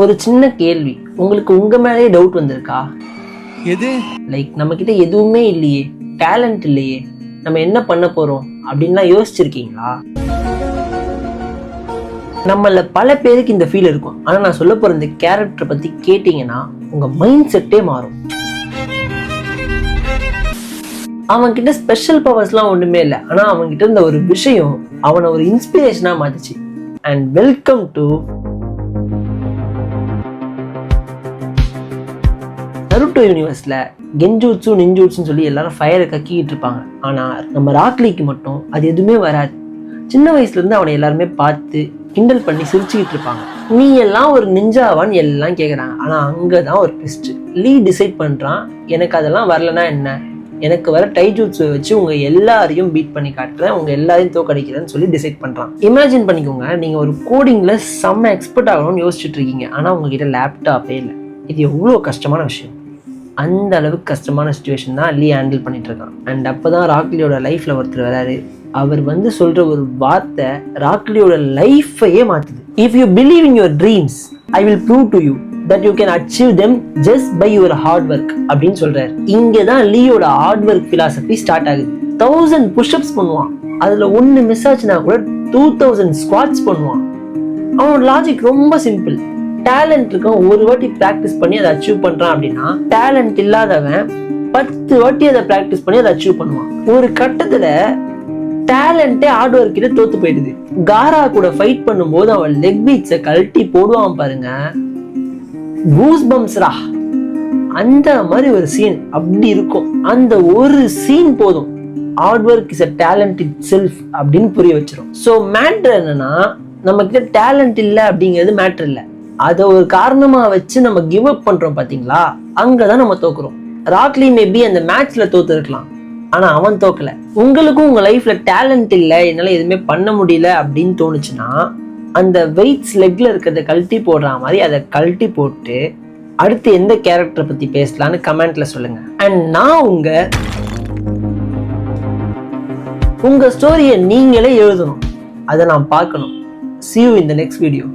ஒரு சின்ன கேள்வி, உங்களுக்கு உங்க மேலே டவுட் வந்திருக்கா? எது? லைக் நம்ம கிட்ட எதுவுமே இல்லையே, டேலண்ட் இல்லையே, நம்ம என்ன பண்ண போறோம் அப்படின்லாம் யோசிச்சிருக்கீங்களா? நம்மள பல பேருக்கு இந்த ஃபீல் இருக்கும். ஆனா நான் சொல்ல போற இந்த கேரக்டரை பத்தி கேட்டீங்கன்னா உங்க மைண்ட் செட்டே மாறும். அவன் கிட்ட ஸ்பெஷல் பவர்ஸ்லாம் ஒண்ணுமே இல்லை, ஆனா அவன் கிட்ட இருந்த ஒரு விஷயம் அவனை ஒரு இன்ஸ்பிரேஷனா மாத்துச்சு. அண்ட் வெல்கம் டு நருட்டோ யூனிவர்ஸ்ல கென்ஜூட்சு நின்ஜூட்சுன்னு சொல்லி எல்லாரும் ஃபயரை கக்கிட்டு இருப்பாங்க. ஆனா நம்ம ராக்லிக்கு மட்டும் அது எதுவுமே வராது. சின்ன வயசுல இருந்து அவனை எல்லாருமே பார்த்து கிண்டல் பண்ணி சிரிச்சுக்கிட்டு இருப்பாங்க. நீ எல்லாம் ஒரு நிஞ்சாவான்னு எல்லாம் கேக்குறாங்க. ஆனா அங்கதான் ஒரு ட்விஸ்ட். லீ டிசைட் பண்றான், எனக்கு அதெல்லாம் வரலன்னா என்ன, எனக்கு வர டைஜூட்ஸை வச்சு உங்க எல்லாரையும் பீட் பண்ணி காட்டுறேன், உங்க எல்லாரையும் தோக்கடிக்கிறேன்னு சொல்லி டிசைட் பண்றான். இமேஜின் பண்ணிக்கோங்க, நீங்க ஒரு கோடிங்ல செம்ம எக்ஸ்பர்ட் ஆகணும்னு யோசிச்சுட்டு இருக்கீங்க. ஆனா உங்ககிட்ட லேப்டாப்பே இல்லை. இது எவ்வளவு கஷ்டமான விஷயம். அந்த அளவுக்கு கஷ்டமான சுச்சுவேஷன் தான் லீ ஹேண்டில் பண்ணிட்டு இருக்கான். அண்ட் அப்பதான் ராக்லியோட லைஃப்ல ஒருத்தர் வராரு. அவர் வந்து சொல்ற ஒரு வார்த்தை ராக்லியோட லைஃபையே மாத்துது. If you believe in your dreams, I will prove to you that you can achieve them just by your hard work அப்படின்னு சொல்றாரு. இங்கதான் லீயோட ஹார்ட் ஒர்க் பிலாசபி ஸ்டார்ட் ஆகுது. 1000 புஷ்அப்ஸ் பண்ணுவான், அதுல ஒன்னு மிஸ் ஆச்சுன்னா கூட 2000 ஸ்குவாட்ஸ் பண்ணுவான். அவனோட லாஜிக் ரொம்ப சிம்பிள். டேலண்ட் இருக்கும், ஒரு வாட்டி பிராக்டிஸ் பண்ணி அதை அச்சீவ் பண்றான் அப்படின்னா டேலண்ட் இல்லாதவன் 10 வாட்டி அதை பிராக்டிஸ் பண்ணி அதை அச்சீவ் பண்ணுவான். ஒரு கட்டத்துல டேலண்டே ஹார்ட் ஒர்க் கிட்ட தோத்து போயிடுது. காரா கூட ஃபைட் பண்ணும்போது அவன் லெக் பீட்ஸை கழட்டி போடுவான் பாருங்க, கூஸ் பம்ஸ்ரா. அந்த மாதிரி ஒரு சீன் அப்படி இருக்கும். அந்த ஒரு சீன் போதும் hard work is a talent itself அப்படின்னு புரிய வச்சிரும். ஸோ மேட்டர் என்னன்னா, நம்ம கிட்ட டேலண்ட் இல்லை அப்படிங்கிறது மேட்டர் இல்லை, அதை ஒரு காரணமா வச்சு நம்ம கிவ் அப் பண்றோம் பாத்தீங்களா, அங்கதான் நம்ம தோக்குறோம். ராக்லி மேபி அந்த மேட்ச்ல தோத்து இருக்கலாம், ஆனா அவன் தோக்கல. உங்களுக்கும் உங்க லைஃப்ல டேலண்ட் இல்லை, என்னால எதுவுமே பண்ண முடியல அப்படின்னு தோணுச்சுன்னா அந்த வெயிட்ஸ் லெக்ல இருக்கிறத கழட்டி போடுற மாதிரி அதை கழட்டி போட்டு அடுத்து எந்த கேரக்டரை பத்தி பேசலான்னு கமெண்ட்ல சொல்லுங்க. அண்ட் நான் உங்க ஸ்டோரியை நீங்களே எழுதணும், அதை நான் பார்க்கணும். See you in the next video.